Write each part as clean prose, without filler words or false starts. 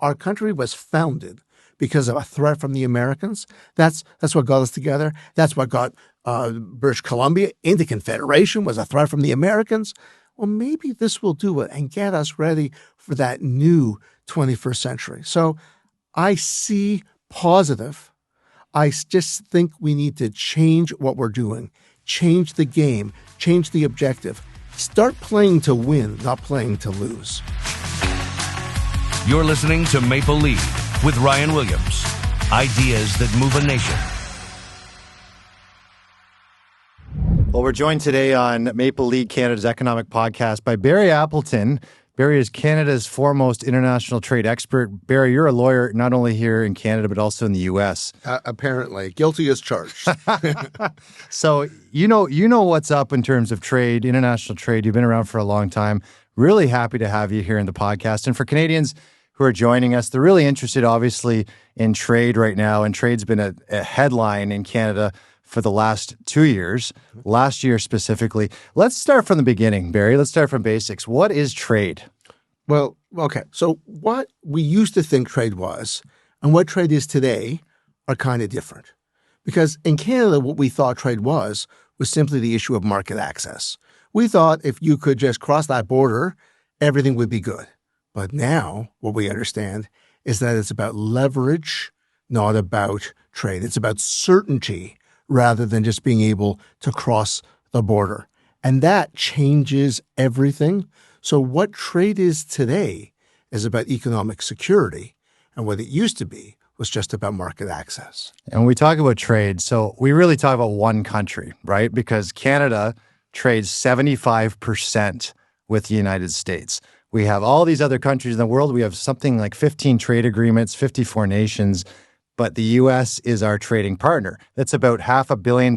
our country was founded because of a threat from the Americans. That's what got us together. That's what got British Columbia into Confederation, was a threat from the Americans. Well, maybe this will do it and get us ready for that new 21st century. So I see positive. I just think we need to change what we're doing, change the game, change the objective. Start playing to win, not playing to lose. You're listening to Maple Leaf with Ryan Williams. Ideas that move a nation. Well, we're joined today on Maple League Canada's economic podcast by Barry Appleton. Barry is Canada's foremost international trade expert. Barry, you're a lawyer not only here in Canada, but also in the U.S. Apparently. Guilty as charged. So you know what's up in terms of trade, international trade. You've been around for a long time. Really happy to have you here in the podcast. And for Canadians who are joining us, they're really interested, obviously, in trade right now. And trade's been a headline in Canada for the last 2 years, last year specifically. Let's start from the beginning, Barry. Let's start from basics. What is trade? Well, okay. So what we used to think trade was and what trade is today are kind of different. Because in Canada, what we thought trade was simply the issue of market access. We thought if you could just cross that border, everything would be good. But now what we understand is that it's about leverage, not about trade. It's about certainty rather than just being able to cross the border. And that changes everything. So what trade is today is about economic security. And what it used to be was just about market access. And when we talk about trade, so we really talk about one country, right? Because Canada trades 75% with the United States. We have all these other countries in the world. We have something like 15 trade agreements, 54 nations. But the U.S. is our trading partner. That's about $500 billion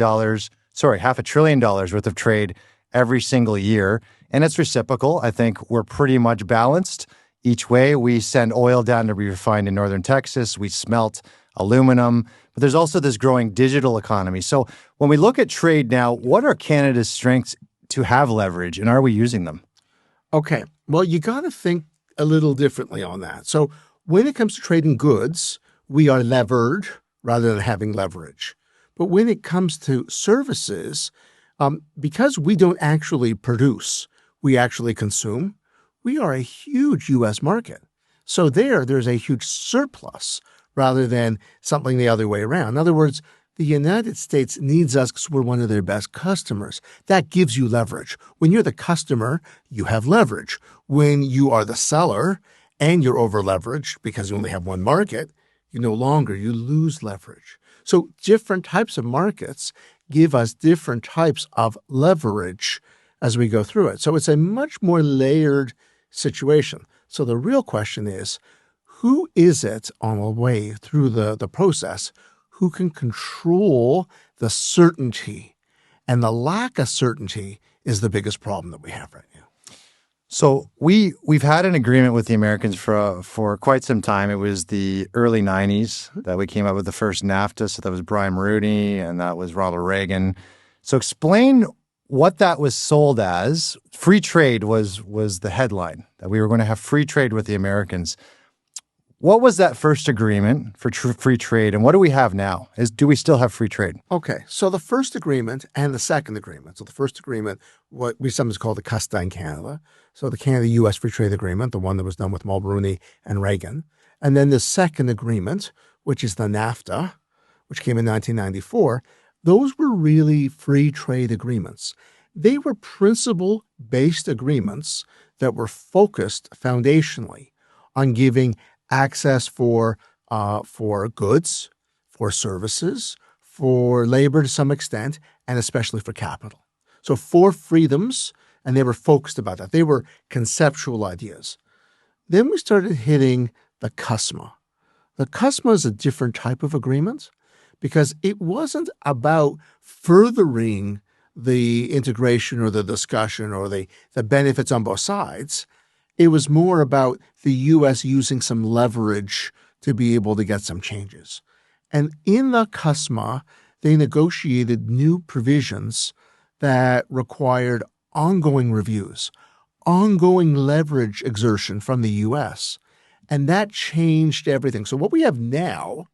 worth of trade every single year. And it's reciprocal. I think we're pretty much balanced each way. We send oil down to be refined in northern Texas. We smelt aluminum. But there's also this growing digital economy. So when we look at trade now, what are Canada's strengths to have leverage, and are we using them? Okay. Well, you got to think a little differently on that. So when it comes to trading goods, we are levered rather than having leverage. But when it comes to services, because we don't actually produce, we actually consume, we are a huge U.S. market. So there's a huge surplus rather than something the other way around. In other words, the United States needs us because we're one of their best customers. That gives you leverage. When you're the customer, you have leverage. When you are the seller and you're over-leveraged because you only have one market, you lose leverage. So different types of markets give us different types of leverage as we go through it. So it's a much more layered situation. So the real question is, who is it on the way through the process who can control the certainty? And the lack of certainty is the biggest problem that we have right now. So we've had an agreement with the Americans for quite some time. It was the early 90s that we came up with the first NAFTA. So that was Brian Mulroney and that was Ronald Reagan. So explain what that was sold as. Free trade was the headline, that we were going to have free trade with the Americans. What was that first agreement for free trade, and what do we have now? Do we still have free trade? Okay, so the first agreement and the second agreement. So the first agreement, what we sometimes call the CUSMA in Canada. So the Canada-U.S. Free Trade Agreement, the one that was done with Mulroney and Reagan. And then the second agreement, which is the NAFTA, which came in 1994. Those were really free trade agreements. They were principle-based agreements that were focused foundationally on giving access for goods, for services, for labor to some extent, and especially for capital. So 4 freedoms, and they were focused about that. They were conceptual ideas. Then we started hitting the CUSMA. The CUSMA is a different type of agreement because it wasn't about furthering the integration or the discussion or the benefits on both sides. It was more about the U.S. using some leverage to be able to get some changes. And in the CUSMA, they negotiated new provisions that required ongoing reviews, ongoing leverage exertion from the U.S. And that changed everything. So what we have now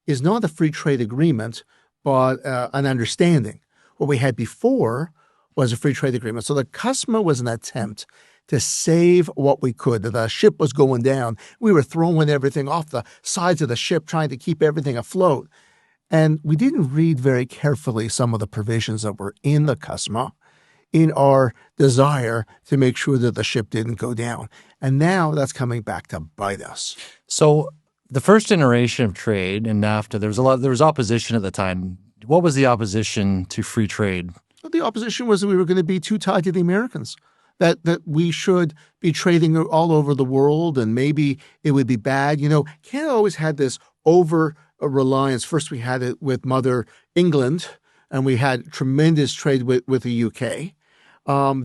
is not a free trade agreement, but an understanding. What we had before was a free trade agreement. So the CUSMA was an attempt to save what we could. The ship was going down. We were throwing everything off the sides of the ship, trying to keep everything afloat. And we didn't read very carefully some of the provisions that were in the CUSMA in our desire to make sure that the ship didn't go down. And now that's coming back to bite us. So the first generation of trade in NAFTA, there was opposition at the time. What was the opposition to free trade? Well, the opposition was that we were going to be too tied to the Americans, that we should be trading all over the world, and maybe it would be bad. Canada always had this over-reliance. First, we had it with Mother England, and we had tremendous trade with the UK.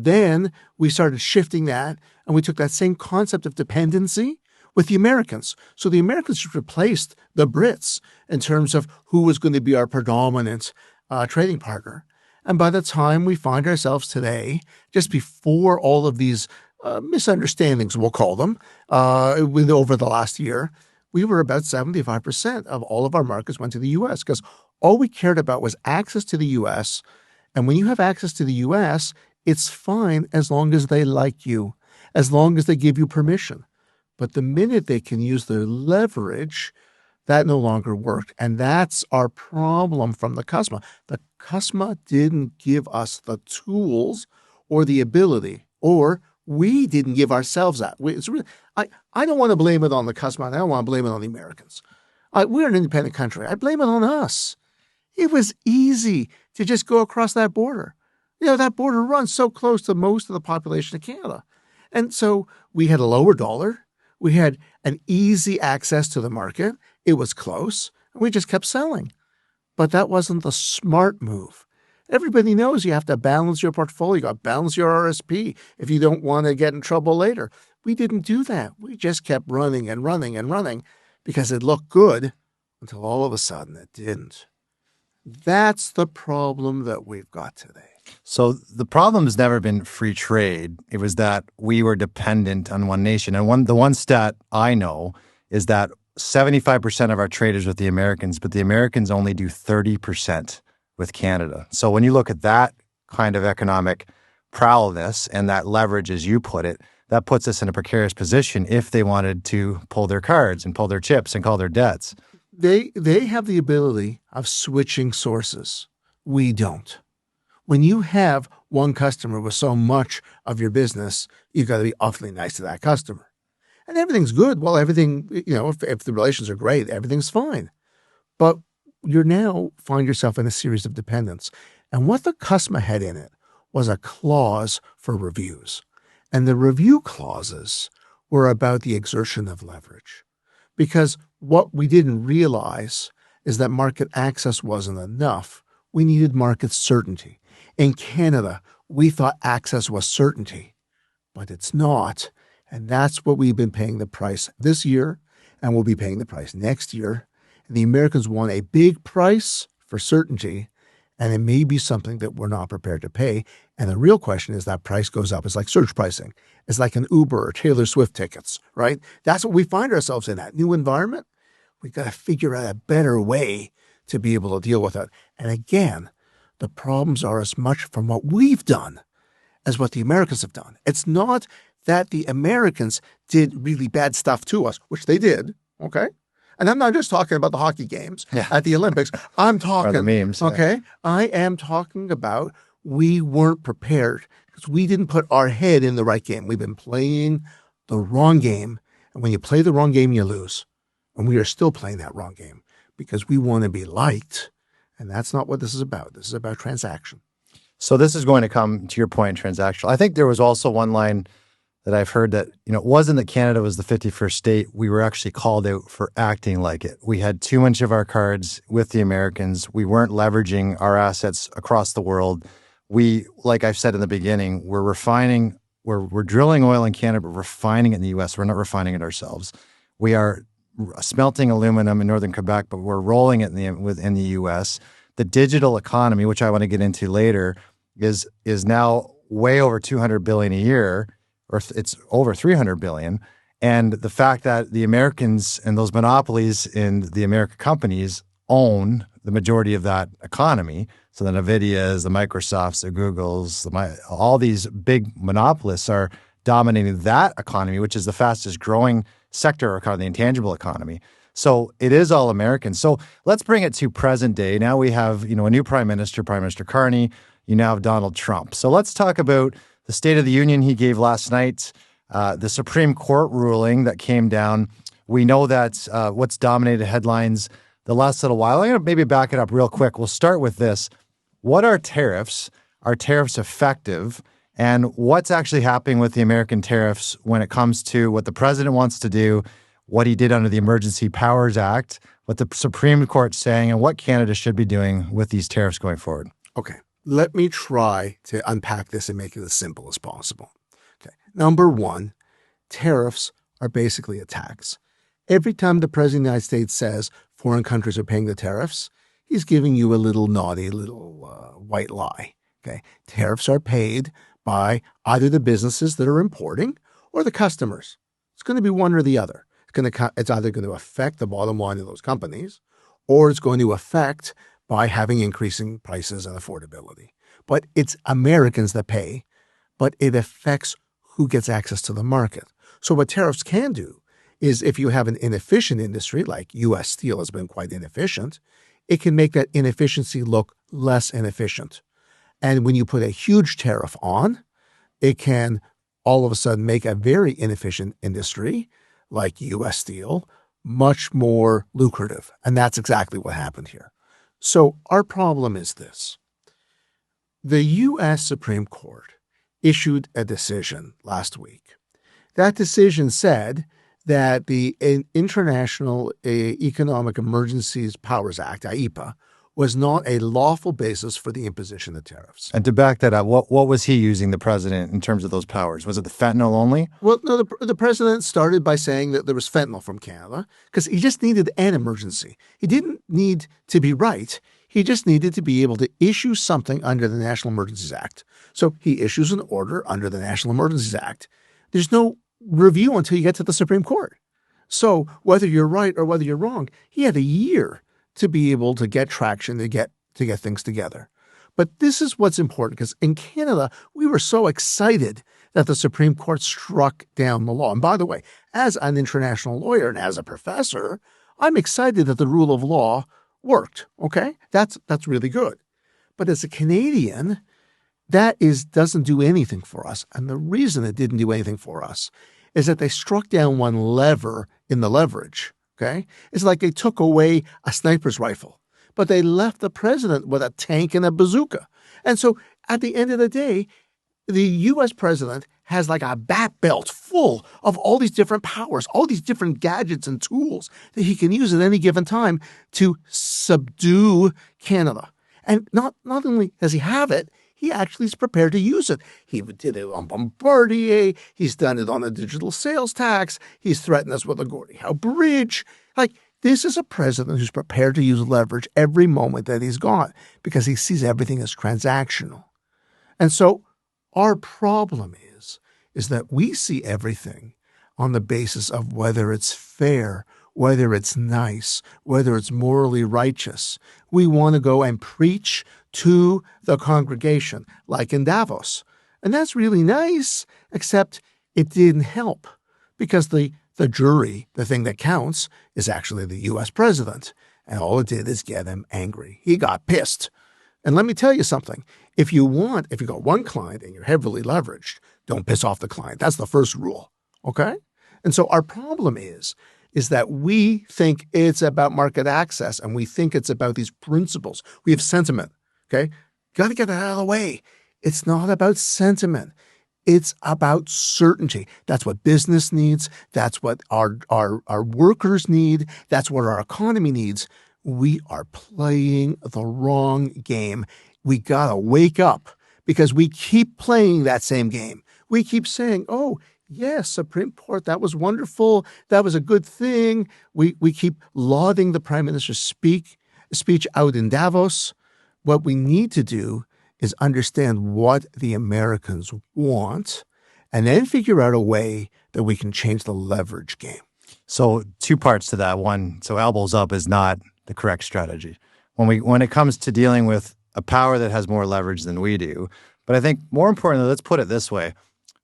Then we started shifting that, and we took that same concept of dependency with the Americans. So the Americans replaced the Brits in terms of who was going to be our predominant trading partner. And by the time we find ourselves today, just before all of these misunderstandings, we'll call them, over the last year, we were about 75% of all of our markets went to the U.S. because all we cared about was access to the U.S. And when you have access to the U.S., it's fine as long as they like you, as long as they give you permission. But the minute they can use their leverage, that no longer worked. And that's our problem from the CUSMA. The CUSMA didn't give us the tools or the ability, or we didn't give ourselves that. I don't want to blame it on the CUSMA. I don't want to blame it on the Americans. We're an independent country. I blame it on us. It was easy to just go across that border. That border runs so close to most of the population of Canada. And so we had a lower dollar. We had an easy access to the market. It was close. And we just kept selling. But that wasn't the smart move. Everybody knows you have to balance your portfolio. You got to balance your RSP if you don't want to get in trouble later. We didn't do that. We just kept running and running and running because it looked good until all of a sudden it didn't. That's the problem that we've got today. So the problem has never been free trade. It was that we were dependent on one nation. And the one stat I know is that 75% of our trade is with the Americans, but the Americans only do 30% with Canada. So when you look at that kind of economic prowess and that leverage, as you put it, that puts us in a precarious position if they wanted to pull their cards and pull their chips and call their debts. They have the ability of switching sources. We don't. When you have one customer with so much of your business, you've got to be awfully nice to that customer. And everything's good. Well, everything, if the relations are great, everything's fine. But you now find yourself in a series of dependence. And what the CUSMA had in it was a clause for reviews. And the review clauses were about the exertion of leverage. Because what we didn't realize is that market access wasn't enough. We needed market certainty. In Canada, we thought access was certainty, but it's not. And that's what we've been paying the price this year, and we'll be paying the price next year. And the Americans want a big price for certainty, and it may be something that we're not prepared to pay. And the real question is that price goes up. It's like surge pricing. It's like an Uber or Taylor Swift tickets, right? That's what we find ourselves in, that new environment. We've got to figure out a better way to be able to deal with it. And again, the problems are as much from what we've done as what the Americans have done. It's not that the Americans did really bad stuff to us, which they did, okay? And I'm not just talking about the hockey games at the Olympics. I'm talking, or the memes, okay? I am talking about we weren't prepared because we didn't put our head in the right game. We've been playing the wrong game. And when you play the wrong game, you lose. And we are still playing that wrong game because we want to be liked. And that's not what this is about. This is about transaction. So this is going to come to your point, transactional. I think there was also one line that I've heard that, it wasn't that Canada was the 51st state. We were actually called out for acting like it. We had too much of our cards with the Americans. We weren't leveraging our assets across the world. We, like I've said in the beginning, we're refining, we're drilling oil in Canada, but refining it in the U.S. We're not refining it ourselves. We are smelting aluminum in northern Quebec, but we're rolling it in the U.S. The digital economy, which I want to get into later, is now way over $200 billion a year, or it's over $300 billion. And the fact that the Americans and those monopolies in the American companies own the majority of that economy. So the NVIDIAs, the Microsofts, the Googles, all these big monopolists are dominating that economy, which is the fastest growing sector of the intangible economy. So it is all American. So let's bring it to present day. Now we have, a new prime minister, Prime Minister Carney. You now have Donald Trump. So let's talk about the State of the Union he gave last night, the Supreme Court ruling that came down. We know that what's dominated headlines the last little while. I'm going to maybe back it up real quick. We'll start with this. What are tariffs? Are tariffs effective? And what's actually happening with the American tariffs when it comes to what the president wants to do, what he did under the Emergency Powers Act, what the Supreme Court's saying, and what Canada should be doing with these tariffs going forward? Okay, let me try to unpack this and make it as simple as possible. Okay, number one, tariffs are basically a tax. Every time the President of the United States says foreign countries are paying the tariffs, he's giving you a little naughty little white lie. Okay, tariffs are paid by either the businesses that are importing or the customers. It's going to be one or the other. It's either going to affect the bottom line of those companies, or it's going to affect by having increasing prices and affordability. But it's Americans that pay, but it affects who gets access to the market. So what tariffs can do is if you have an inefficient industry, like U.S. steel has been quite inefficient, it can make that inefficiency look less inefficient. And when you put a huge tariff on, it can all of a sudden make a very inefficient industry, like U.S. steel, much more lucrative. And that's exactly what happened here. So our problem is this. The U.S. Supreme Court issued a decision last week. That decision said that the International Economic Emergencies Powers Act, IEPA, was not a lawful basis for the imposition of tariffs. And to back that up, what was he using, the president, in terms of those powers? Was it the fentanyl only? Well, no, the president started by saying that there was fentanyl from Canada because he just needed an emergency. He didn't need to be right. He just needed to be able to issue something under the National Emergencies Act. So he issues an order under the National Emergencies Act. There's no review until you get to the Supreme Court. So whether you're right or whether you're wrong, he had a year to be able to get traction, to get things together. But this is what's important, because in Canada, we were so excited that the Supreme Court struck down the law. And by the way, as an international lawyer and as a professor, I'm excited that the rule of law worked. Okay? That's really good. But as a Canadian, that doesn't do anything for us. And the reason it didn't do anything for us is that they struck down one lever in the leverage. Okay? It's like they took away a sniper's rifle, but they left the president with a tank and a bazooka. And so at the end of the day, the U.S. president has like a bat belt full of all these different powers, all these different gadgets and tools that he can use at any given time to subdue Canada. And not only does he have it, he actually is prepared to use it. He did it on Bombardier. He's done it on the digital sales tax. He's threatened us with the Gordie Howe Bridge. Like, this is a president who's prepared to use leverage every moment that he's got because he sees everything as transactional. And so our problem is that we see everything on the basis of whether it's fair, whether it's nice, whether it's morally righteous. We want to go and preach to the congregation, like in Davos. And that's really nice, except it didn't help because the jury, the thing that counts, is actually the U.S. president. And all it did is get him angry. He got pissed. And let me tell you something. If you got one client and you're heavily leveraged, don't piss off the client. That's the first rule. Okay? And so our problem is that we think it's about market access and we think it's about these principles. We have sentiment. Okay? Got to get that out of the way. It's not about sentiment. It's about certainty. That's what business needs. That's what our workers need. That's what our economy needs. We are playing the wrong game. We got to wake up because we keep playing that same game. We keep saying, oh, yes, Supreme Court, that was wonderful. That was a good thing. We keep lauding the Prime Minister's speech out in Davos. What we need to do is understand what the Americans want and then figure out a way that we can change the leverage game. So two parts to that. One, so elbows up is not the correct strategy when it comes to dealing with a power that has more leverage than we do. But I think more importantly, let's put it this way.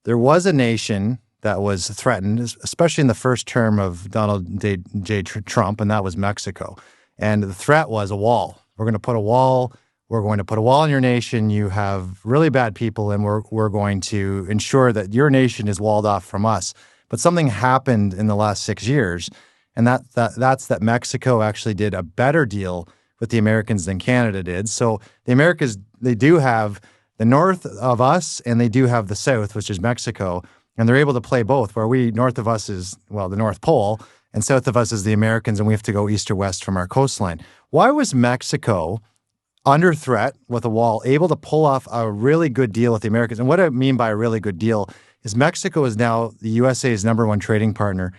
There was a nation that was threatened, especially in the first term of Donald J. Trump, and that was Mexico. And the threat was a wall. We're going to put a wall. We're going to put a wall in your nation. You have really bad people, and we're going to ensure that your nation is walled off from us. But something happened in the last 6 years, and that's that Mexico actually did a better deal with the Americans than Canada did. So the Americas, they do have the north of us, and they do have the south, which is Mexico, and they're able to play both, where north of us is, well, the North Pole, and south of us is the Americans, and we have to go east or west from our coastline. Why was Mexico under threat with a wall, able to pull off a really good deal with the Americans? And what I mean by a really good deal is Mexico is now the USA's number one trading partner.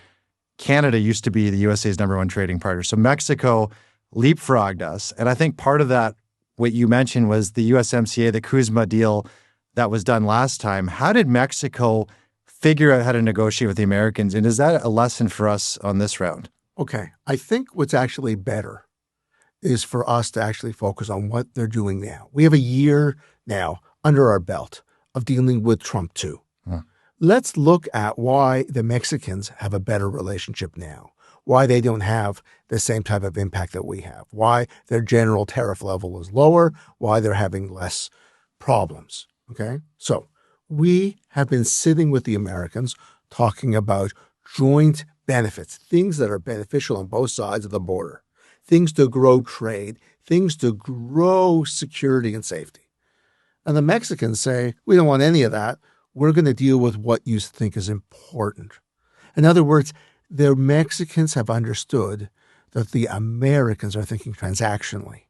Canada used to be the USA's number one trading partner. So Mexico leapfrogged us. And I think part of that, what you mentioned, was the USMCA, the CUSMA deal that was done last time. How did Mexico figure out how to negotiate with the Americans? And is that a lesson for us on this round? Okay. I think what's actually better is for us to actually focus on what they're doing now. We have a year now under our belt of dealing with Trump too. Let's look at why the Mexicans have a better relationship now, why they don't have the same type of impact that we have, why their general tariff level is lower, why they're having less problems. Okay? So we have been sitting with the Americans talking about joint benefits, things that are beneficial on both sides of the border, things to grow trade, things to grow security and safety. And the Mexicans say, we don't want any of that. We're going to deal with what you think is important. In other words, the Mexicans have understood that the Americans are thinking transactionally.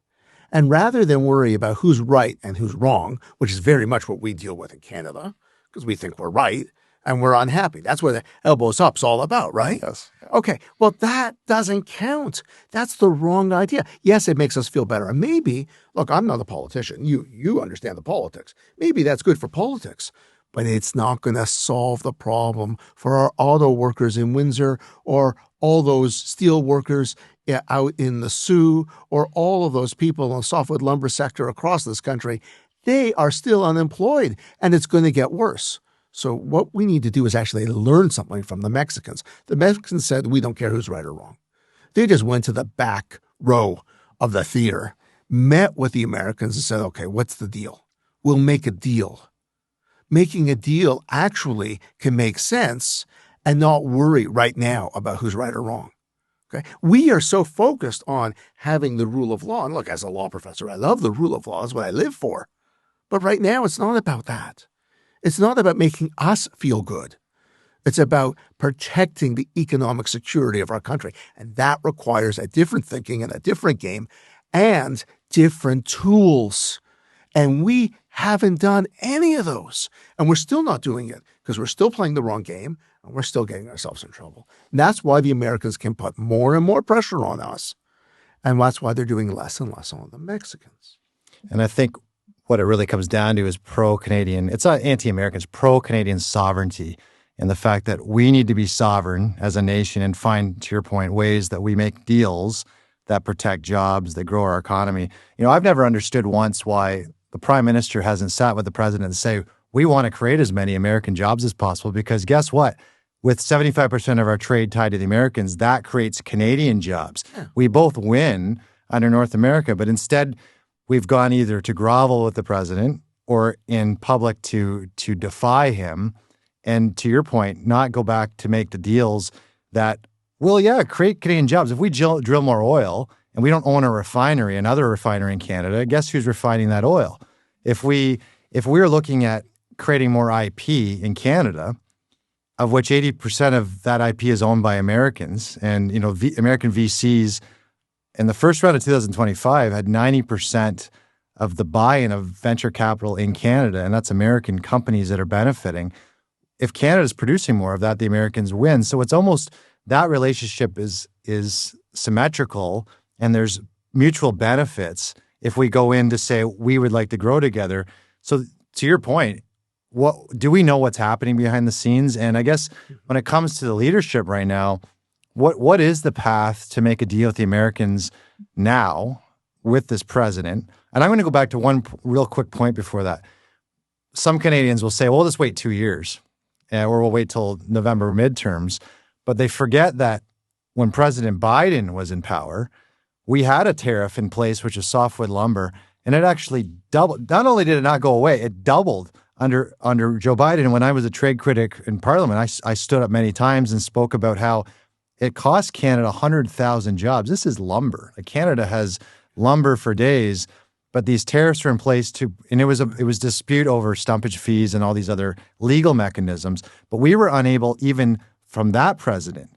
And rather than worry about who's right and who's wrong, which is very much what we deal with in Canada, because we think we're right and we're unhappy. That's what the elbows up's all about, right? Yes. Okay, well, that doesn't count. That's the wrong idea. Yes, it makes us feel better. And maybe, look, I'm not a politician. You understand the politics. Maybe that's good for politics. But it's not going to solve the problem for our auto workers in Windsor, or all those steel workers out in the Sioux, or all of those people in the softwood lumber sector across this country. They are still unemployed, and it's going to get worse. So what we need to do is actually learn something from the Mexicans. The Mexicans said, we don't care who's right or wrong. They just went to the back row of the theater, met with the Americans and said, okay, what's the deal? We'll make a deal. Making a deal actually can make sense and not worry right now about who's right or wrong. Okay? We are so focused on having the rule of law. And look, as a law professor, I love the rule of law. That's what I live for. But right now, it's not about that. It's not about making us feel good. It's about protecting the economic security of our country. And that requires a different thinking and a different game and different tools. And we haven't done any of those. And we're still not doing it because we're still playing the wrong game and we're still getting ourselves in trouble. And that's why the Americans can put more and more pressure on us. And that's why they're doing less and less on the Mexicans. And I think what it really comes down to is pro-Canadian. It's not anti-American, it's pro-Canadian sovereignty, and the fact that we need to be sovereign as a nation and find, to your point, ways that we make deals that protect jobs, that grow our economy. You know, I've never understood once why the prime minister hasn't sat with the president and say, we want to create as many American jobs as possible, because guess what? With 75% of our trade tied to the Americans, that creates Canadian jobs. Yeah. We both win under North America, but instead we've gone either to grovel with the president or in public to defy him. And to your point, not go back to make the deals that, well, yeah, create Canadian jobs. If we drill more oil and we don't own a refinery, another refinery in Canada, guess who's refining that oil? If we're looking at creating more IP in Canada, of which 80% of that IP is owned by Americans, and American VCs in the first round of 2025 had 90% of the buy-in of venture capital in Canada, and that's American companies that are benefiting. If Canada's producing more of that, the Americans win. So it's almost that relationship is symmetrical, and there's mutual benefits if we go in to say we would like to grow together. So to your point, what do we know what's happening behind the scenes? And I guess when it comes to the leadership right now, what is the path to make a deal with the Americans now with this president? And I'm going to go back to one real quick point before that. Some Canadians will say, well, we'll just wait 2 years, or we'll wait till November midterms. But they forget that when President Biden was in power, we had a tariff in place, which is softwood lumber, and it actually doubled. Not only did it not go away, it doubled under Joe Biden. When I was a trade critic in Parliament, I stood up many times and spoke about how it cost Canada 100,000 jobs. This is lumber. Like Canada has lumber for days, but these tariffs are in place and it was dispute over stumpage fees and all these other legal mechanisms. But we were unable, even from that president,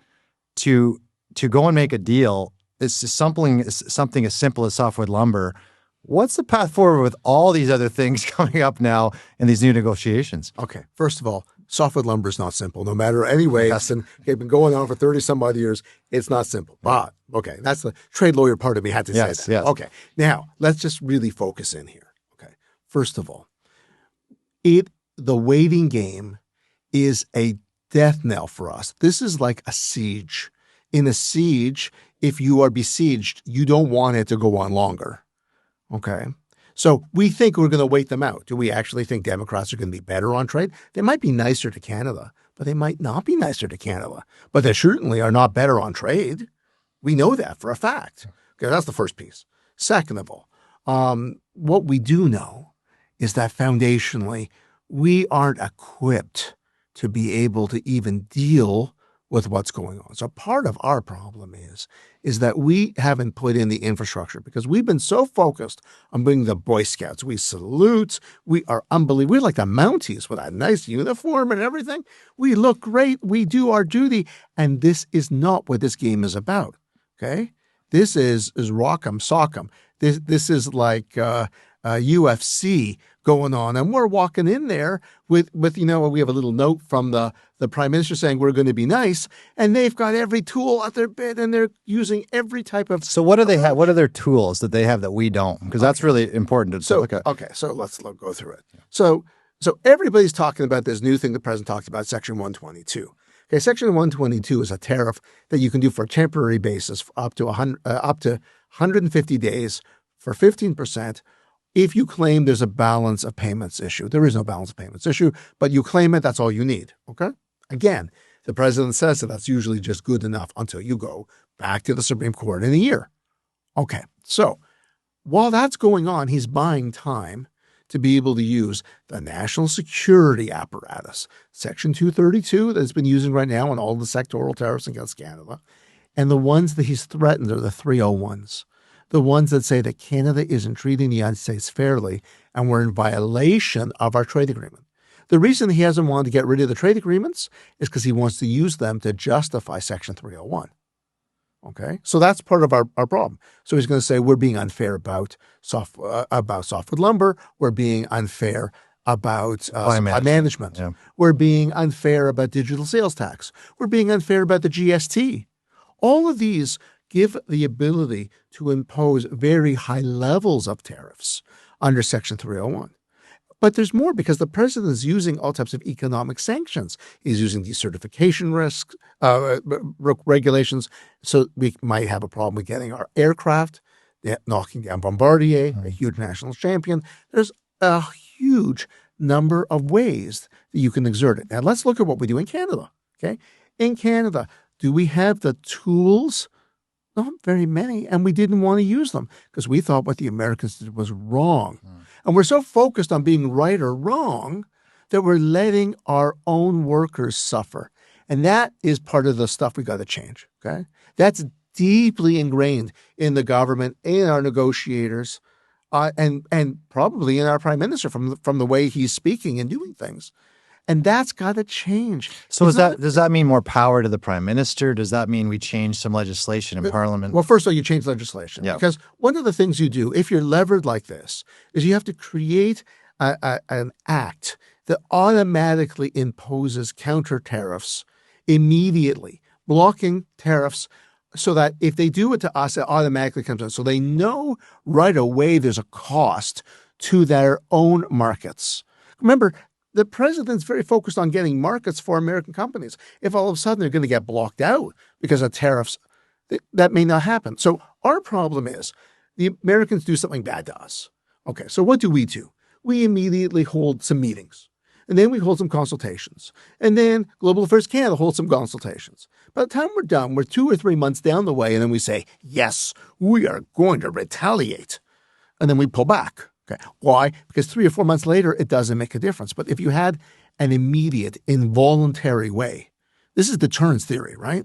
to go and make a deal. It's just something as simple as softwood lumber. What's the path forward with all these other things coming up now in these new negotiations? Okay. First of all, softwood lumber is not simple. No matter any way, it's been going on for 30 some odd years. It's not simple. But, okay, that's the trade lawyer part of me had to say that. Yes. Okay. Now, let's just really focus in here. Okay. First of all, the waiting game is a death knell for us. This is like a siege. In a siege, if you are besieged, you don't want it to go on longer. Okay. So we think we're going to wait them out. Do we actually think Democrats are going to be better on trade? They might be nicer to Canada, but they might not be nicer to Canada. But they certainly are not better on trade. We know that for a fact. Okay, that's the first piece. Second of all, what we do know is that foundationally, we aren't equipped to be able to even deal with what's going on. So part of our problem is that we haven't put in the infrastructure because we've been so focused on being the Boy Scouts. We salute. We are unbelievable. We're like the Mounties with a nice uniform and everything. We look great. We do our duty. And this is not what this game is about. Okay? This is rock'em sock'em. This is like UFC going on, and we're walking in there with we have a little note from the prime minister saying we're going to be nice, and they've got every tool at their bit, and they're using every type of. So what do they have? What are their tools that they have that we don't? Because that's really important to look at. Okay, so let's go through it. So everybody's talking about this new thing the president talked about, Section 122. Okay, Section 122 is a tariff that you can do for a temporary basis for up to 150 days for 15%. If you claim there's a balance of payments issue. There is no balance of payments issue, but you claim it, that's all you need, okay? Again, the president says that that's usually just good enough until you go back to the Supreme Court in a year. Okay, so while that's going on, he's buying time to be able to use the national security apparatus, Section 232 that's been using right now on all the sectoral tariffs against Canada, and the ones that he's threatened are the 301s. The ones that say that Canada isn't treating the United States fairly and we're in violation of our trade agreement. The reason he hasn't wanted to get rid of the trade agreements is because he wants to use them to justify Section 301. Okay? So that's part of our problem. So he's going to say we're being unfair about softwood lumber. We're being unfair about supply management. Yeah. We're being unfair about digital sales tax. We're being unfair about the GST. All of these give the ability to impose very high levels of tariffs under Section 301. But there's more because the president is using all types of economic sanctions. He's using decertification risks, regulations. So we might have a problem with getting our aircraft, knocking down Bombardier, a huge national champion. There's a huge number of ways that you can exert it. Now let's look at what we do in Canada. Okay, in Canada, do we have the tools? Not very many, and we didn't want to use them because we thought what the Americans did was wrong. And we're so focused on being right or wrong that we're letting our own workers suffer. And that is part of the stuff we got to change, okay? That's deeply ingrained in the government, in our negotiators, and probably in our prime minister from the way he's speaking and doing things. And that's got to change. So does that mean more power to the prime minister? Does that mean we change some legislation in Parliament? Well, first of all, you change legislation. Yeah. Because one of the things you do, if you're levered like this, is you have to create an act that automatically imposes counter tariffs immediately, blocking tariffs so that if they do it to us, it automatically comes in. So they know right away there's a cost to their own markets. Remember, the president's very focused on getting markets for American companies. If all of a sudden they're going to get blocked out because of tariffs, that may not happen. So our problem is the Americans do something bad to us. Okay, so what do? We immediately hold some meetings. And then we hold some consultations. And then Global Affairs Canada holds some consultations. By the time we're done, we're 2 or 3 months down the way, and then we say, yes, we are going to retaliate. And then we pull back. Okay. Why? Because 3 or 4 months later, it doesn't make a difference. But if you had an immediate, involuntary way, this is deterrence theory, right?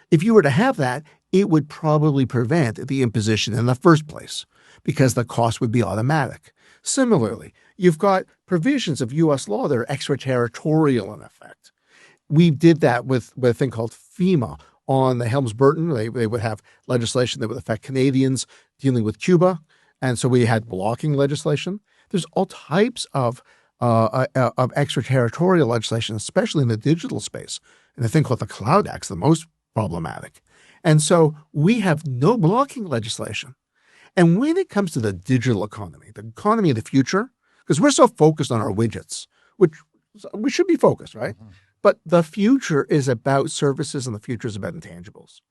If you were to have that, it would probably prevent the imposition in the first place because the cost would be automatic. Similarly, you've got provisions of U.S. law that are extraterritorial in effect. We did that with a thing called FEMA on the Helms-Burton. They would have legislation that would affect Canadians dealing with Cuba. And so we had blocking legislation. There's all types of extraterritorial legislation, especially in the digital space. And the thing called the Cloud Act's the most problematic. And so we have no blocking legislation. And when it comes to the digital economy, the economy of the future, because we're so focused on our widgets, which we should be focused, right? Mm-hmm. But the future is about services and the future is about intangibles.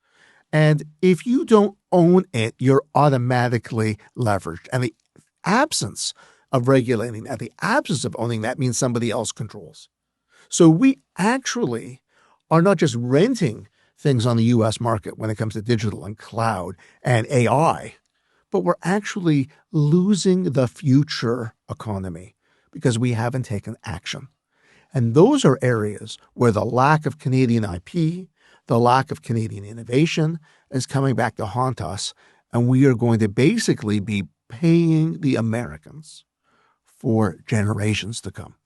And if you don't own it, you're automatically leveraged. And the absence of regulating and the absence of owning that means somebody else controls. So we actually are not just renting things on the U.S. market when it comes to digital and cloud and AI, but we're actually losing the future economy because we haven't taken action. And those are areas where the lack of Canadian IP, the lack of Canadian innovation is coming back to haunt us. And we are going to basically be paying the Americans for generations to come.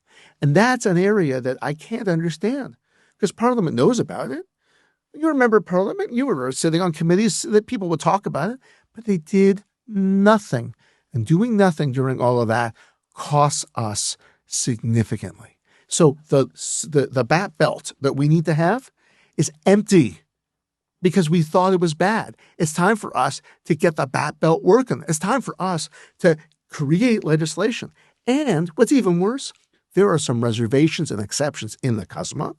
And that's an area that I can't understand because Parliament knows about it. You remember Parliament? You were sitting on committees that people would talk about it, but they did nothing. And doing nothing during all of that costs us significantly. So the bat belt that we need to have is empty because we thought it was bad. It's time for us to get the bat belt working. It's time for us to create legislation. And what's even worse, there are some reservations and exceptions in the CUSMA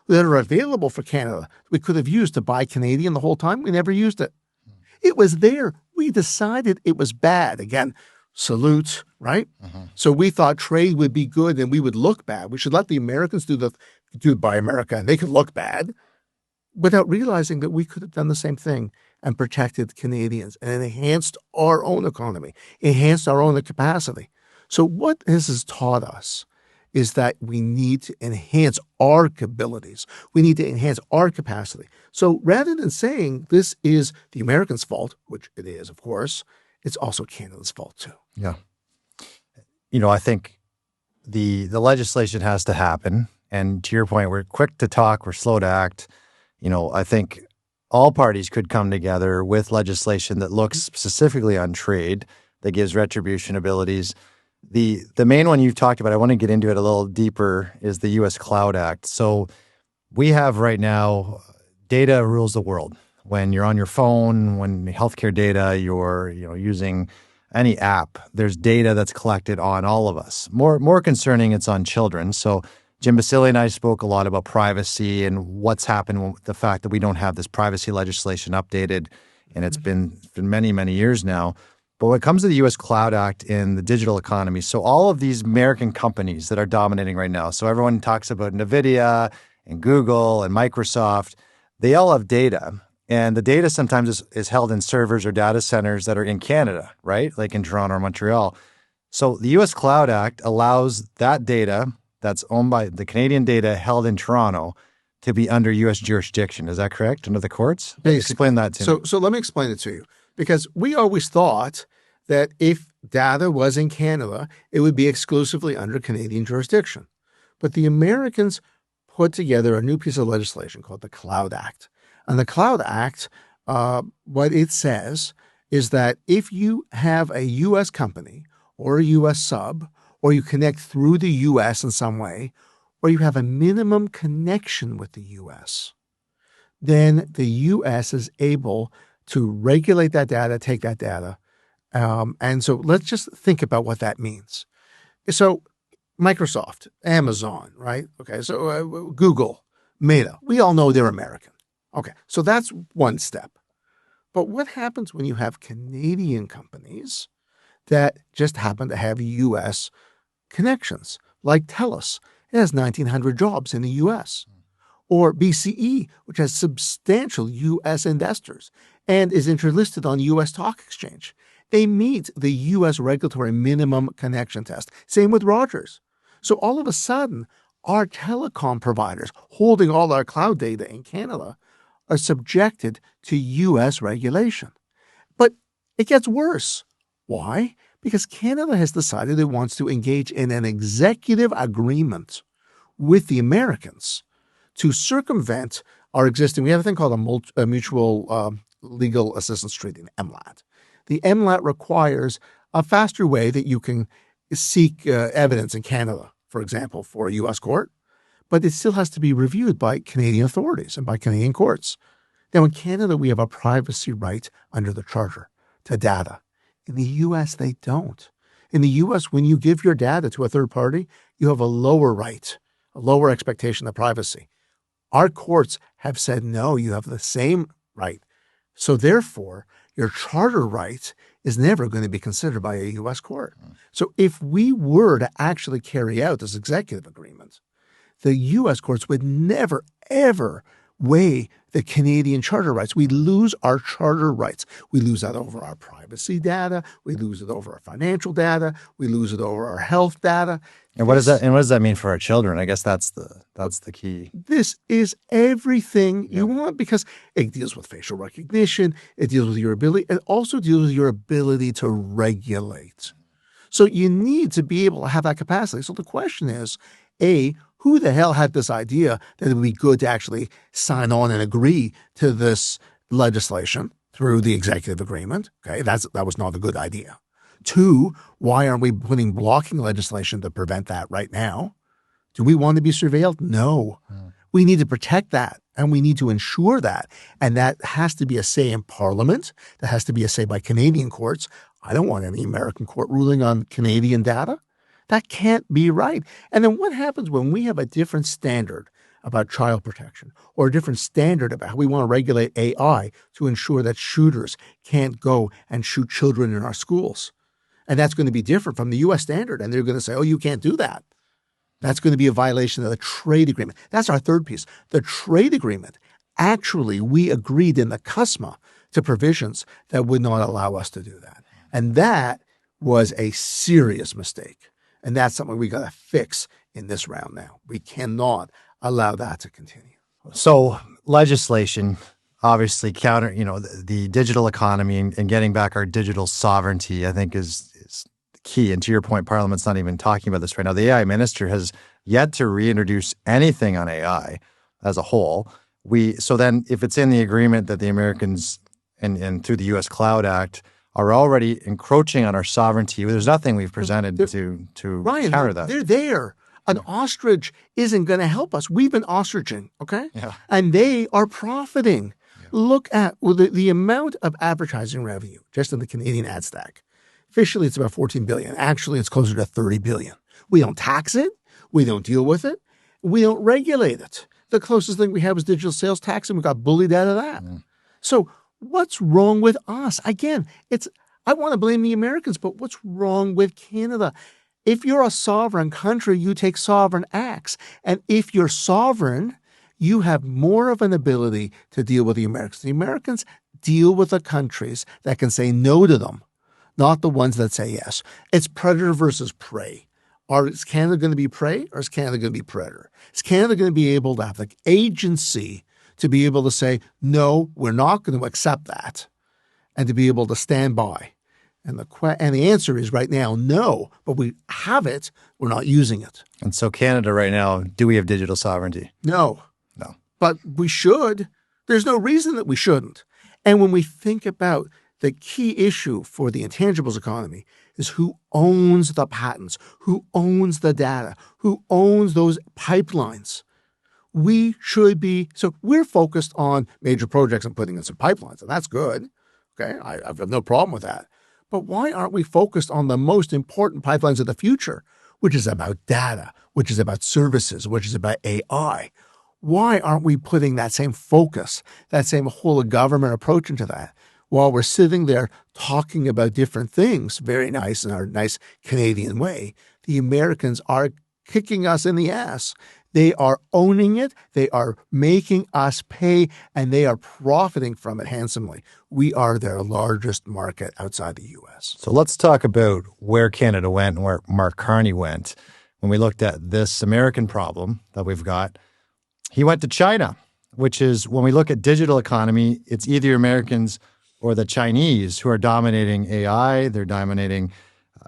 that are available for Canada we could have used to buy Canadian the whole time. We never used it. It was there. We decided it was bad. Again, salute, right? Mm-hmm. So we thought trade would be good and we would look bad. We should let the Americans do Buy America and they could look bad without realizing that we could have done the same thing and protected Canadians and enhanced our own economy, enhanced our own capacity. So what this has taught us is that we need to enhance our abilities. We need to enhance our capacity. So rather than saying this is the Americans' fault, which it is, of course, it's also Canada's fault too. Yeah. I think the legislation has to happen. And to your point, we're quick to talk, we're slow to act. I think all parties could come together with legislation that looks specifically on trade, that gives retribution abilities. The main one you've talked about, I want to get into it a little deeper, is the U.S. Cloud Act. So we have right now, data rules the world. When you're on your phone, when healthcare data, you're using any app, there's data that's collected on all of us. More concerning, it's on children. So Jim Basile and I spoke a lot about privacy and what's happened with the fact that we don't have this privacy legislation updated, and it's been many, many years now. But when it comes to the U.S. Cloud Act in the digital economy, so all of these American companies that are dominating right now, so everyone talks about NVIDIA and Google and Microsoft, they all have data. And the data sometimes is held in servers or data centers that are in Canada, right? Like in Toronto or Montreal. So the U.S. Cloud Act allows that data that's owned by the Canadian data held in Toronto to be under U.S. jurisdiction. Is that correct? Under the courts? Explain that to me. So let me explain it to you. Because we always thought that if data was in Canada, it would be exclusively under Canadian jurisdiction. But the Americans put together a new piece of legislation called the Cloud Act. And the Cloud Act, what it says is that if you have a U.S. company or a U.S. sub, or you connect through the U.S. in some way, or you have a minimum connection with the U.S., then the U.S. is able to regulate that data, take that data. And so let's just think about what that means. So Microsoft, Amazon, right? Okay, so Google, Meta, we all know they're American. Okay, so that's one step. But what happens when you have Canadian companies that just happen to have U.S. connections, like TELUS? It has 1,900 jobs in the U.S. Or BCE, which has substantial U.S. investors and is interlisted on U.S. Stock Exchange. They meet the U.S. regulatory minimum connection test. Same with Rogers. So all of a sudden, our telecom providers holding all our cloud data in Canada are subjected to U.S. regulation. But it gets worse. Why? Because Canada has decided it wants to engage in an executive agreement with the Americans to circumvent our existing, we have a thing called a mutual legal assistance treaty, MLAT. The MLAT requires a faster way that you can seek evidence in Canada, for example, for a U.S. court, but it still has to be reviewed by Canadian authorities and by Canadian courts. Now, in Canada, we have a privacy right under the Charter to data. In the U.S., they don't. In the U.S., when you give your data to a third party, you have a lower right, a lower expectation of privacy. Our courts have said, no, you have the same right. So therefore, your charter right is never going to be considered by a U.S. court. So if we were to actually carry out this executive agreement, the U.S. courts would never, ever weigh the Canadian charter rights. We lose our charter rights. We lose that over our privacy data. We lose it over our financial data. We lose it over our health data. And what does that mean for our children? I guess that's the key. This is everything you want, because it deals with facial recognition. It deals with your ability. It also deals with your ability to regulate. So you need to be able to have that capacity. So the question is, A, who the hell had this idea that it would be good to actually sign on and agree to this legislation through the executive agreement? Okay, that was not a good idea. 2, why aren't we putting blocking legislation to prevent that right now? Do we want to be surveilled? No. We need to protect that, and we need to ensure that. And that has to be a say in Parliament. That has to be a say by Canadian courts. I don't want any American court ruling on Canadian data. That can't be right. And then what happens when we have a different standard about child protection, or a different standard about how we want to regulate AI to ensure that shooters can't go and shoot children in our schools? And that's going to be different from the U.S. standard. And they're going to say, oh, you can't do that. That's going to be a violation of the trade agreement. That's our third piece. The trade agreement, actually, we agreed in the CUSMA to provisions that would not allow us to do that. And that was a serious mistake. And that's something we got to fix in this round now. We cannot allow that to continue. So legislation, obviously the digital economy and getting back our digital sovereignty, I think is key. And to your point, Parliament's not even talking about this right now. The AI minister has yet to reintroduce anything on AI as a whole. So then if it's in the agreement that the Americans and through the U.S. Cloud Act are already encroaching on our sovereignty, there's nothing we've presented to Ryan, counter that. They're there. An ostrich isn't going to help us. We've been ostriching, okay? Yeah. And they are profiting. Yeah. Look at the amount of advertising revenue just in the Canadian ad stack. Officially, it's about $14 billion. Actually, it's closer to $30 billion. We don't tax it. We don't deal with it. We don't regulate it. The closest thing we have is digital sales tax, and we got bullied out of that. Mm. So what's wrong with us? Again, I want to blame the Americans, but what's wrong with Canada? If you're a sovereign country, you take sovereign acts. And if you're sovereign, you have more of an ability to deal with the Americans. The Americans deal with the countries that can say no to them, not the ones that say yes. It's predator versus prey. Is Canada going to be prey, or is Canada going to be predator? Is Canada going to be able to have the agency to be able to say, no, we're not going to accept that, and to be able to stand by? And the answer is right now, no, but we have it. We're not using it. And so Canada right now, do we have digital sovereignty? No. No. But we should. There's no reason that we shouldn't. And when we think about the key issue for the intangibles economy is who owns the patents, who owns the data, who owns those pipelines. We should be, so we're focused on major projects and putting in some pipelines, and that's good. Okay, I have no problem with that. But why aren't we focused on the most important pipelines of the future, which is about data, which is about services, which is about AI. Why aren't we putting that same focus, that same whole of government approach into that? While we're sitting there talking about different things, very nice in our nice Canadian way, the Americans are kicking us in the ass. They are owning it, they are making us pay, and they are profiting from it handsomely. We are their largest market outside the U.S. So let's talk about where Canada went and where Mark Carney went. When we looked at this American problem that we've got, he went to China, which is, when we look at digital economy, it's either Americans or the Chinese who are dominating AI. They're dominating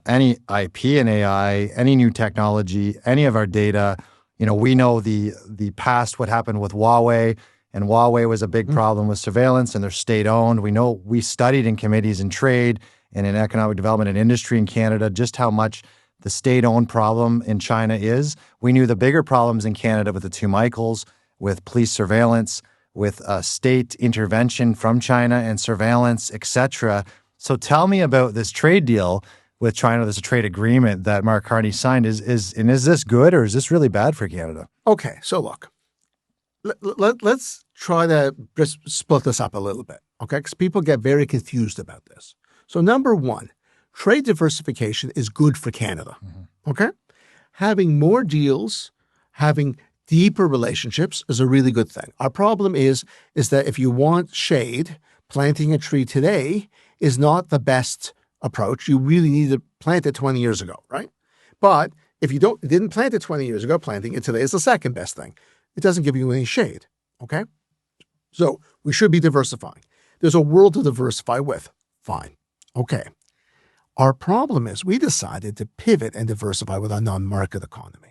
any IP in AI, any new technology, any of our data. You know, we know the past, what happened with Huawei, and Huawei was a big problem with surveillance, and they're state-owned. We know, we studied in committees in trade and in economic development and industry in Canada just how much the state-owned problem in China is. We knew the bigger problems in Canada with the two Michaels, with police surveillance, with state intervention from China and surveillance, etc. So tell me about this trade deal with China. There's a trade agreement that Mark Carney signed. Is this good, or is this really bad for Canada? Okay, so look, let's try to just split this up a little bit, okay? Because people get very confused about this. So number one, trade diversification is good for Canada, okay? Having more deals, having deeper relationships is a really good thing. Our problem is that if you want shade, planting a tree today is not the best approach. You really need to plant it 20 years ago, right? But if you didn't plant it 20 years ago, planting it today is the second best thing. It doesn't give you any shade, okay? So we should be diversifying. There's a world to diversify with. Fine. Okay. Our problem is we decided to pivot and diversify with a non-market economy.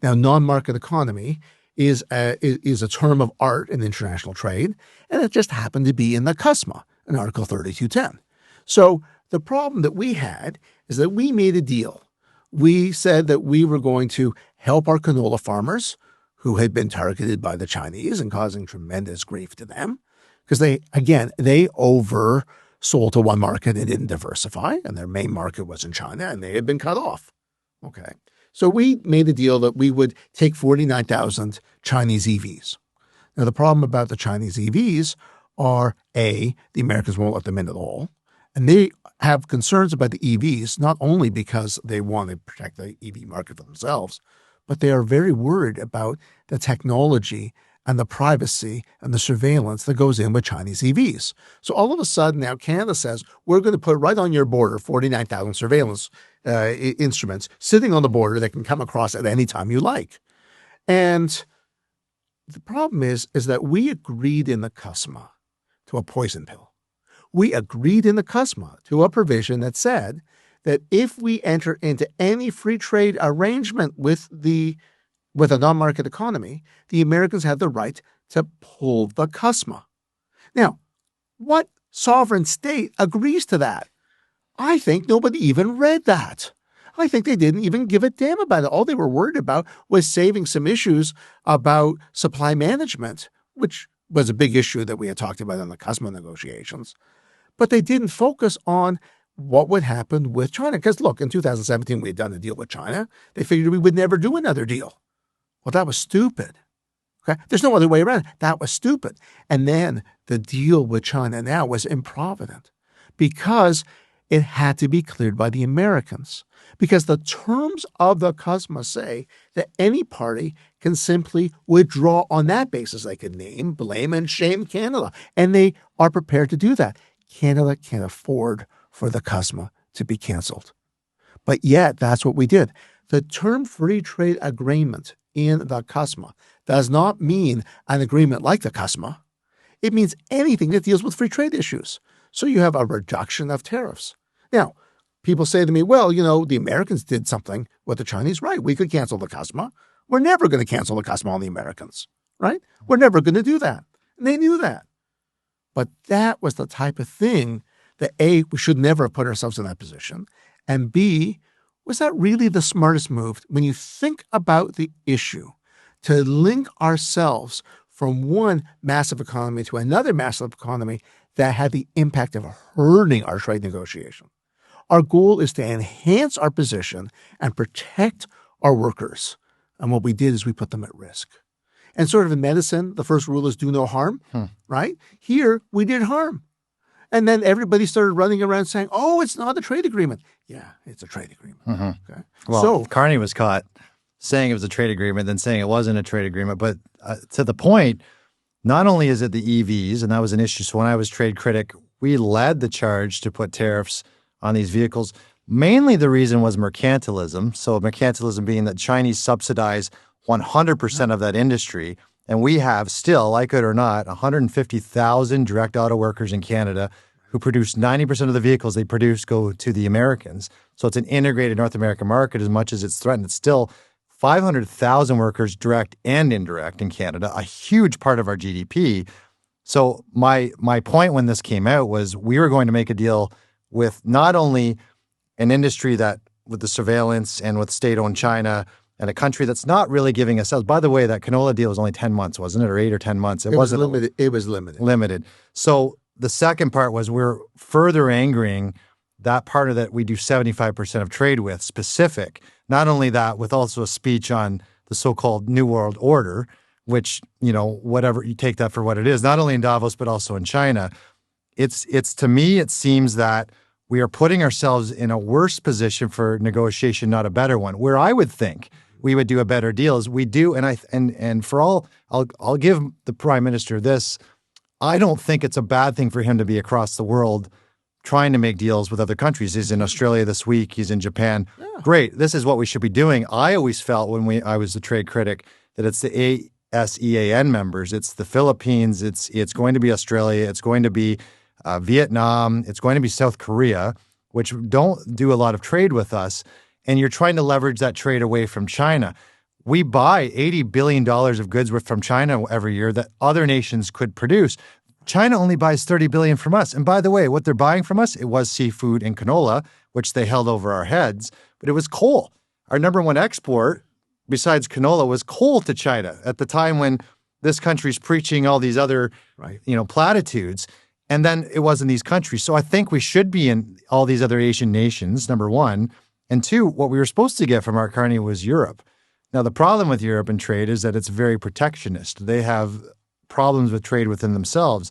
Now, non-market economy is a term of art in international trade, and it just happened to be in the CUSMA, in Article 3210. So the problem that we had is that we made a deal. We said that we were going to help our canola farmers who had been targeted by the Chinese and causing tremendous grief to them because they oversold to one market and didn't diversify, and their main market was in China, and they had been cut off. Okay. So we made a deal that we would take 49,000 Chinese EVs. Now, the problem about the Chinese EVs are, A, the Americans won't let them in at all. And they have concerns about the EVs, not only because they want to protect the EV market for themselves, but they are very worried about the technology and the privacy and the surveillance that goes in with Chinese EVs. So all of a sudden now Canada says, we're going to put right on your border 49,000 surveillance instruments sitting on the border that can come across at any time you like. And the problem is that we agreed in the CUSMA to a poison pill. We agreed in the CUSMA to a provision that said that if we enter into any free trade arrangement with a non-market economy, the Americans have the right to pull the CUSMA. Now, what sovereign state agrees to that? I think nobody even read that. I think they didn't even give a damn about it. All they were worried about was saving some issues about supply management, which was a big issue that we had talked about in the CUSMA negotiations. But they didn't focus on what would happen with China. Because look, in 2017, we had done a deal with China. They figured we would never do another deal. Well, that was stupid. Okay? There's no other way around it. That was stupid. And then the deal with China now was improvident because it had to be cleared by the Americans. Because the terms of the CUSMA say that any party can simply withdraw on that basis. They can name, blame, and shame Canada. And they are prepared to do that. Canada can't afford for the CUSMA to be canceled. But yet, that's what we did. The term free trade agreement in the CUSMA does not mean an agreement like the CUSMA. It means anything that deals with free trade issues. So you have a reduction of tariffs. Now, people say to me, well, the Americans did something with the Chinese. Right, we could cancel the CUSMA. We're never going to cancel the CUSMA on the Americans, right? We're never going to do that. And they knew that. But that was the type of thing that A, we should never have put ourselves in that position. And B, was that really the smartest move when you think about the issue to link ourselves from one massive economy to another massive economy that had the impact of hurting our trade negotiation? Our goal is to enhance our position and protect our workers. And what we did is we put them at risk. And sort of in medicine, the first rule is do no harm, right? Here, we did harm. And then everybody started running around saying, oh, it's not a trade agreement. Yeah, it's a trade agreement. Okay. Well, Carney was caught saying it was a trade agreement, then saying it wasn't a trade agreement. But to the point, not only is it the EVs, and that was an issue. So when I was trade critic, we led the charge to put tariffs on these vehicles. Mainly the reason was mercantilism. So mercantilism being that Chinese subsidize 100% of that industry. And we have still, like it or not, 150,000 direct auto workers in Canada who produce 90% of the vehicles they produce go to the Americans. So it's an integrated North American market as much as it's threatened. It's still 500,000 workers, direct and indirect in Canada, a huge part of our GDP. So my point when this came out was we were going to make a deal with not only an industry that with the surveillance and with state-owned China and a country that's not really giving us sales. By the way, that canola deal was only 10 months, wasn't it? Or 8 or 10 months. It wasn't limited. It was limited. Limited. So the second part was we're further angering that part of that we do 75% of trade with specific. Not only that, with also a speech on the so-called New World Order, which, whatever, you take that for what it is, not only in Davos, but also in China. It's to me, it seems that we are putting ourselves in a worse position for negotiation, not a better one, where I would think we would do a better deal as we do. And for all, I'll give the Prime Minister this. I don't think it's a bad thing for him to be across the world trying to make deals with other countries. He's in Australia this week. He's in Japan. Yeah. Great. This is what we should be doing. I always felt when I was the trade critic that it's the ASEAN members. It's the Philippines. It's going to be Australia. It's going to be Vietnam. It's going to be South Korea, which don't do a lot of trade with us. And you're trying to leverage that trade away from China. We buy $80 billion of goods from China every year that other nations could produce. China only buys $30 billion from us. And by the way, what they're buying from us, it was seafood and canola, which they held over our heads, but it was coal. Our number one export, besides canola, was coal to China at the time when this country's preaching all these other, platitudes. And then it was in these countries. So I think we should be in all these other Asian nations, number one. And two, what we were supposed to get from Mark Carney was Europe. Now, the problem with Europe and trade is that it's very protectionist. They have problems with trade within themselves.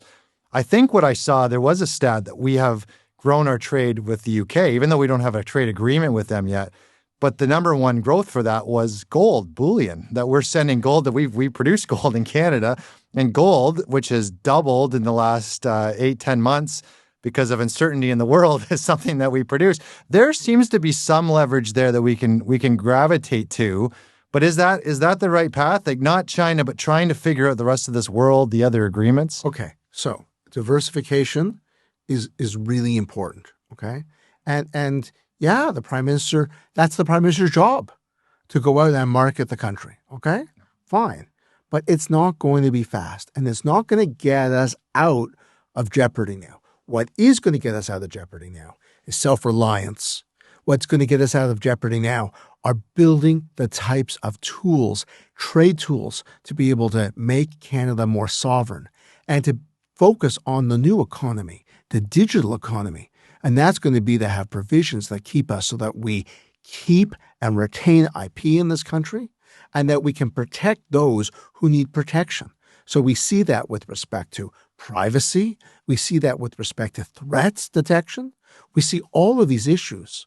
I think what I saw, there was a stat that we have grown our trade with the UK, even though we don't have a trade agreement with them yet. But the number one growth for that was gold, bullion, that we're sending gold, that we produce gold in Canada. And gold, which has doubled in the last 8-10 months because of uncertainty in the world, is something that we produce. There seems to be some leverage there that we can gravitate to. But is that the right path? Like not China, but trying to figure out the rest of this world, the other agreements? Okay. So diversification is really important. Okay. And yeah, the Prime Minister, that's the Prime Minister's job to go out and market the country. Okay. Fine. But it's not going to be fast, and it's not going to get us out of jeopardy now. What is going to get us out of jeopardy now is self-reliance. What's going to get us out of jeopardy now are building the types of tools, trade tools, to be able to make Canada more sovereign and to focus on the new economy, the digital economy. And that's going to be to have provisions that keep us so that we keep and retain IP in this country, and that we can protect those who need protection. So we see that with respect to privacy. We see that with respect to threats detection. We see all of these issues.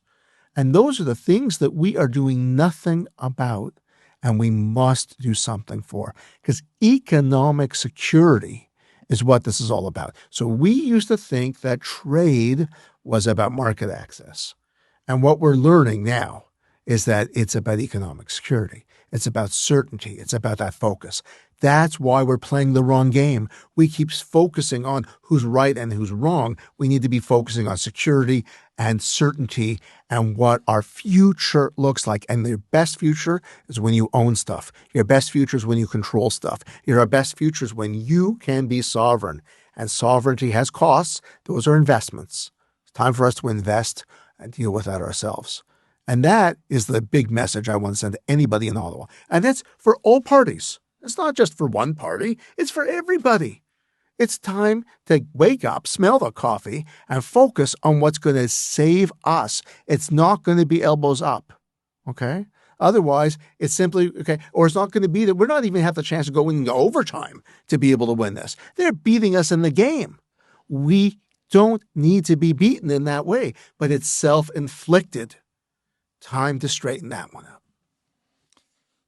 And those are the things that we are doing nothing about, and we must do something for. Because economic security is what this is all about. So we used to think that trade was about market access. And what we're learning now is that it's about economic security. It's about certainty. It's about that focus. That's why we're playing the wrong game. We keep focusing on who's right and who's wrong. We need to be focusing on security and certainty and what our future looks like. And your best future is when you own stuff. Your best future is when you control stuff. Your best future is when you can be sovereign. And sovereignty has costs. Those are investments. It's time for us to invest and deal with that ourselves. And that is the big message I want to send to anybody in Ottawa. And that's for all parties. It's not just for one party. It's for everybody. It's time to wake up, smell the coffee, and focus on what's going to save us. It's not going to be elbows up, okay? Otherwise, it's simply, okay, or it's not going to be that we're not even have the chance to go into overtime to be able to win this. They're beating us in the game. We don't need to be beaten in that way, but it's self-inflicted. Time to straighten that one up.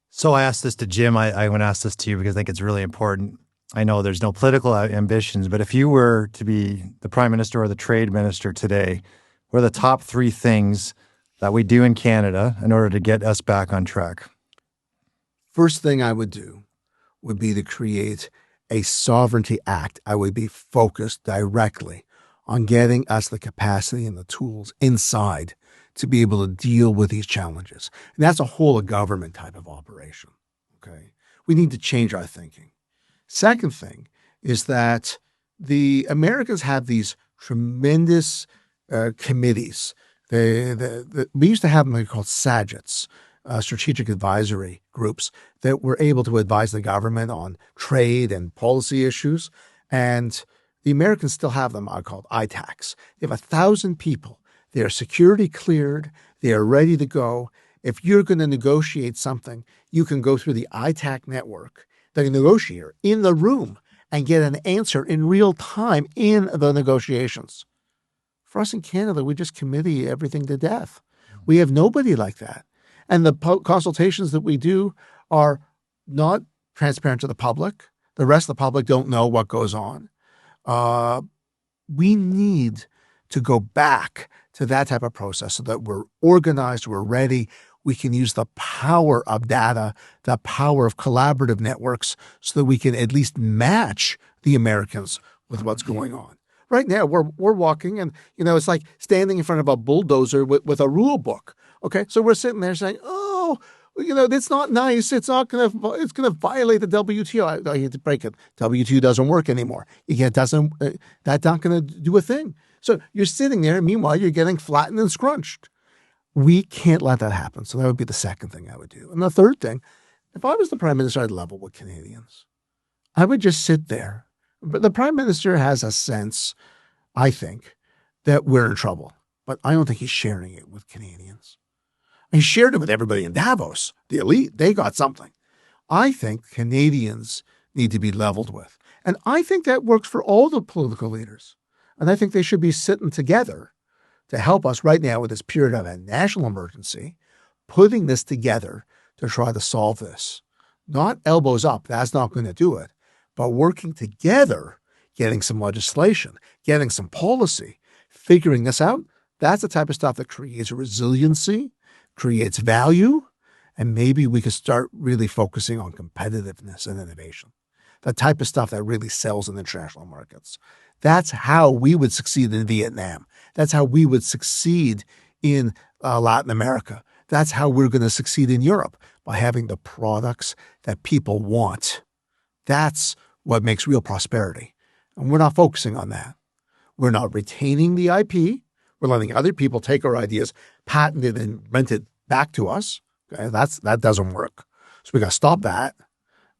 So I asked this to Jim. I want to ask this to you because I think it's really important. I know there's no political ambitions, but if you were to be the prime minister or the trade minister today, what are the top 3 things that we do in Canada in order to get us back on track? First thing I would do would be to create a sovereignty act. I would be focused directly on getting us the capacity and the tools inside to be able to deal with these challenges. And that's a whole of government type of operation, okay? We need to change our thinking. Second thing is that the Americans have these tremendous committees. We used to have them called SAGITs, strategic advisory groups, that were able to advise the government on trade and policy issues. And the Americans still have them called ITACs. They have 1,000 people. They are security cleared. They are ready to go. If you're going to negotiate something, you can go through the ITAC network, the negotiator in the room, and get an answer in real time in the negotiations. For us in Canada, we just committee everything to death. We have nobody like that. And the consultations that we do are not transparent to the public. The rest of the public don't know what goes on. We need to go back to that type of process so that we're organized, we're ready. We can use the power of data, the power of collaborative networks so that we can at least match the Americans with what's going on. Right now, we're walking and, it's like standing in front of a bulldozer with a rule book. Okay, so we're sitting there saying, oh, it's not nice. It's going to violate the WTO. I hate to break it. WTO doesn't work anymore. That's not going to do a thing. So you're sitting there, and meanwhile, you're getting flattened and scrunched. We can't let that happen. So that would be the second thing I would do. And the third thing, if I was the prime minister, I'd level with Canadians. I would just sit there. But the prime minister has a sense, I think, that we're in trouble. But I don't think he's sharing it with Canadians. He shared it with everybody in Davos, the elite. They got something. I think Canadians need to be leveled with. And I think that works for all the political leaders. And I think they should be sitting together to help us right now with this period of a national emergency, putting this together to try to solve this. Not elbows up, that's not going to do it, but working together, getting some legislation, getting some policy, figuring this out. That's the type of stuff that creates resiliency, creates value, and maybe we could start really focusing on competitiveness and innovation. The type of stuff that really sells in international markets. That's how we would succeed in Vietnam. That's how we would succeed in Latin America. That's how we're going to succeed in Europe, by having the products that people want. That's what makes real prosperity. And we're not focusing on that. We're not retaining the IP. We're letting other people take our ideas, patent it, and rent it back to us. Okay? That doesn't work. So we got to stop that.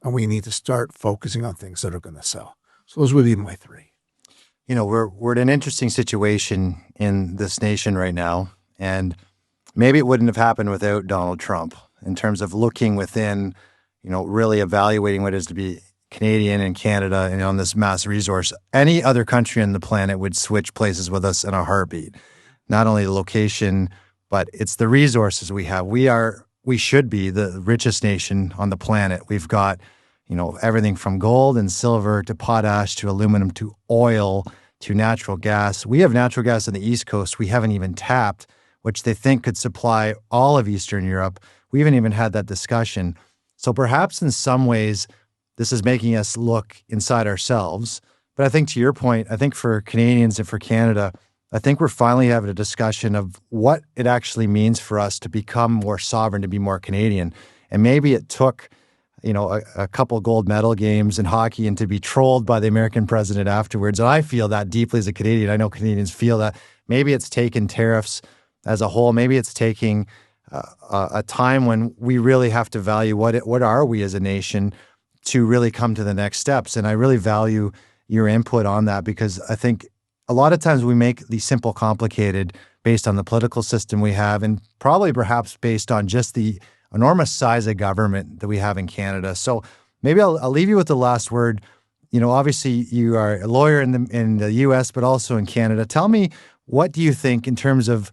And we need to start focusing on things that are going to sell. So those would be my 3. We're in an interesting situation in this nation right now, and maybe it wouldn't have happened without Donald Trump in terms of looking within, really evaluating what it is to be Canadian and Canada and on this mass resource. Any other country on the planet would switch places with us in a heartbeat. Not only the location, but it's the resources we have. We should be the richest nation on the planet. We've got everything from gold and silver to potash to aluminum to oil to natural gas. We have natural gas on the East Coast we haven't even tapped, which they think could supply all of Eastern Europe. We haven't even had that discussion. So perhaps in some ways, this is making us look inside ourselves. But I think to your point, I think for Canadians and for Canada, I think we're finally having a discussion of what it actually means for us to become more sovereign, to be more Canadian. And maybe it took a couple gold medal games in hockey and to be trolled by the American president afterwards. And I feel that deeply as a Canadian. I know Canadians feel that. Maybe it's taken tariffs as a whole. Maybe it's taking a time when we really have to value what are we as a nation to really come to the next steps. And I really value your input on that, because I think a lot of times we make the simple complicated based on the political system we have, and probably perhaps based on just the enormous size of government that we have in Canada. So maybe I'll leave you with the last word. Obviously you are a lawyer in the U.S., but also in Canada. Tell me, what do you think in terms of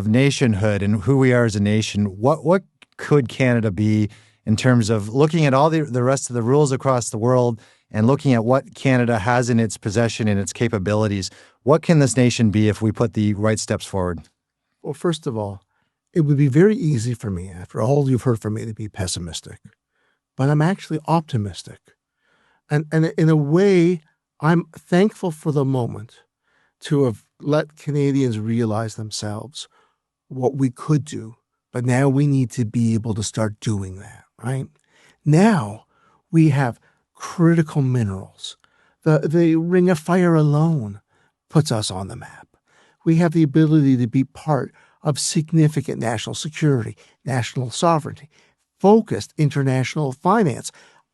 nationhood and who we are as a nation? What could Canada be in terms of looking at all the rest of the rules across the world and looking at what Canada has in its possession and its capabilities? What can this nation be if we put the right steps forward? Well, first of all, it would be very easy for me, after all you've heard from me, to be pessimistic. But I'm actually optimistic. And in a way, I'm thankful for the moment to have let Canadians realize themselves what we could do. But now we need to be able to start doing that, right? Now we have critical minerals. The Ring of Fire alone puts us on the map. We have the ability to be part of significant national security, national sovereignty, focused international finance.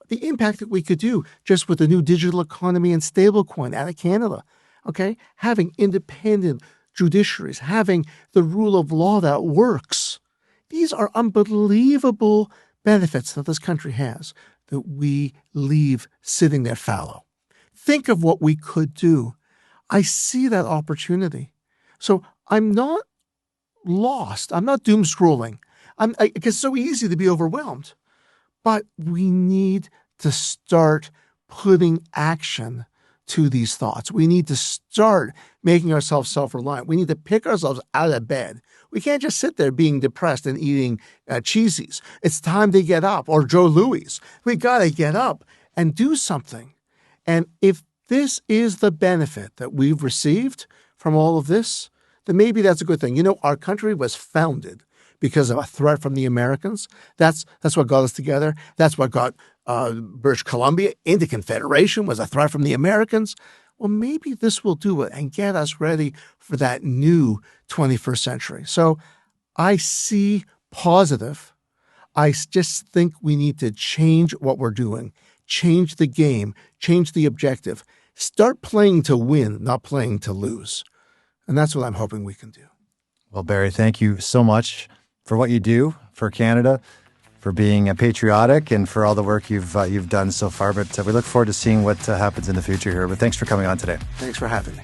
The impact that we could do just with the new digital economy and stablecoin out of Canada, okay? Having independent judiciaries, having the rule of law that works. These are unbelievable benefits that this country has that we leave sitting there fallow. Think of what we could do. I see that opportunity. So I'm not lost. I'm not doom scrolling. It's so easy to be overwhelmed. But we need to start putting action to these thoughts. We need to start making ourselves self-reliant. We need to pick ourselves out of bed. We can't just sit there being depressed and eating cheesies. It's time to get up, or Joe Louis. We got to get up and do something. And if this is the benefit that we've received from all of this, then maybe that's a good thing. Our country was founded because of a threat from the Americans. That's what got us together. That's what got British Columbia into Confederation, was a threat from the Americans. Well, maybe this will do it and get us ready for that new 21st century. So I see positive. I just think we need to change what we're doing, change the game, change the objective, start playing to win, not playing to lose. And that's what I'm hoping we can do. Well, Barry, thank you so much for what you do for Canada, for being patriotic, and for all the work you've done so far. But we look forward to seeing what happens in the future here. But thanks for coming on today. Thanks for having me.